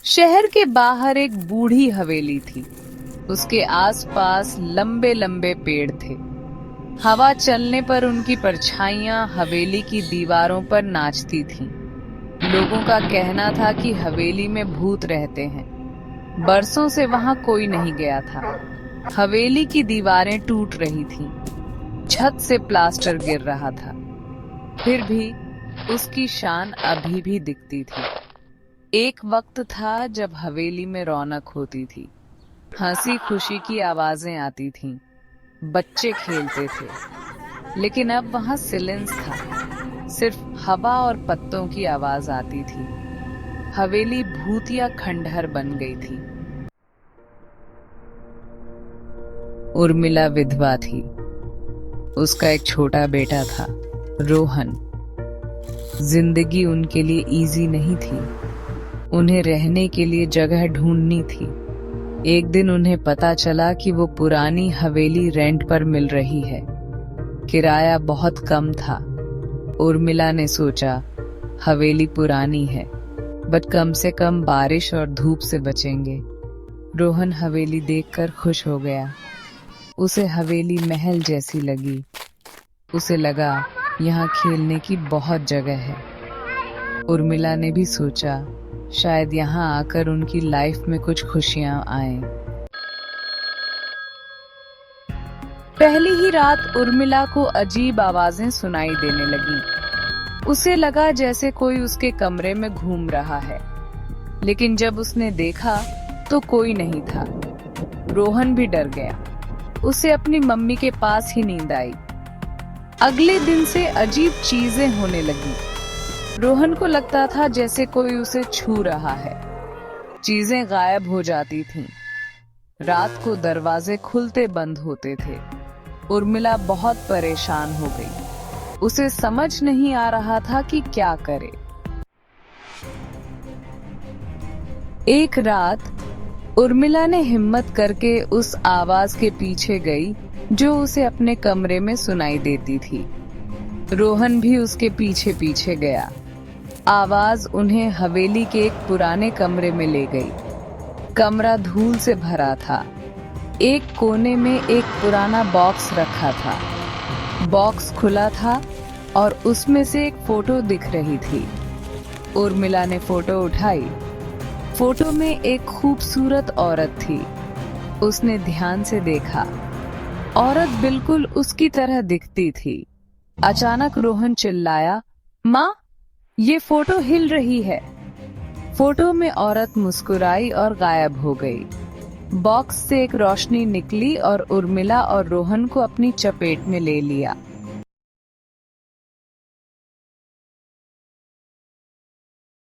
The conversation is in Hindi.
शहर के बाहर एक बूढ़ी हवेली थी। उसके आसपास लंबे लंबे पेड़ थे। हवा चलने पर उनकी परछाइयां हवेली की दीवारों पर नाचती थीं। लोगों का कहना था कि हवेली में भूत रहते हैं। बरसों से वहां कोई नहीं गया था। हवेली की दीवारें टूट रही थीं। छत से प्लास्टर गिर रहा था। फिर भी उसकी शान अभी भी दिखती थी। एक वक्त था जब हवेली में रौनक होती थी। हंसी खुशी की आवाजें आती थीं। बच्चे खेलते थे। लेकिन अब वहां सिलेंस था। सिर्फ हवा और पत्तों की आवाज आती थी। हवेली भूतिया खंडहर बन गई थी। उर्मिला विधवा थी। उसका एक छोटा बेटा था, रोहन। जिंदगी उनके लिए इजी नहीं थी। उन्हें रहने के लिए जगह ढूंढनी थी। एक दिन उन्हें पता चला कि वो पुरानी हवेली रेंट पर मिल रही है। किराया बहुत कम था। उर्मिला ने सोचा, हवेली पुरानी है, बट कम से कम बारिश और धूप से बचेंगे। रोहन हवेली देखकर खुश हो गया। उसे हवेली महल जैसी लगी। उसे लगा यहाँ खेलने की बहुत जगह है। उर्मिला ने भी सोचा, शायद यहाँ आकर उनकी लाइफ में कुछ खुशियां आएं। पहली ही रात उर्मिला को अजीब आवाजें सुनाई देने लगी। उसे लगा जैसे कोई उसके कमरे में घूम रहा है। लेकिन जब उसने देखा तो कोई नहीं था। रोहन भी डर गया। उसे अपनी मम्मी के पास ही नींद आई। अगले दिन से अजीब चीजें होने लगी। रोहन को लगता था जैसे कोई उसे छू रहा है। चीजें गायब हो जाती थीं। रात को दरवाजे खुलते बंद होते थे। उर्मिला बहुत परेशान हो गई। उसे समझ नहीं आ रहा था कि क्या करे। एक रात उर्मिला ने हिम्मत करके उस आवाज के पीछे गई जो उसे अपने कमरे में सुनाई देती थी। रोहन भी उसके पीछे पीछे गया। आवाज उन्हें हवेली के एक पुराने कमरे में ले गई। कमरा धूल से भरा था। एक कोने में एक पुराना बॉक्स रखा था। बॉक्स खुला था और उसमें से एक फोटो दिख रही थी। उर्मिला ने फोटो उठाई। फोटो में एक खूबसूरत औरत थी। उसने ध्यान से देखा। औरत बिल्कुल उसकी तरह दिखती थी। अचानक रोहन चिल्लाया, माँ, ये फोटो हिल रही है। फोटो में औरत मुस्कुराई और गायब हो गई। बॉक्स से एक रोशनी निकली और उर्मिला और रोहन को अपनी चपेट में ले लिया।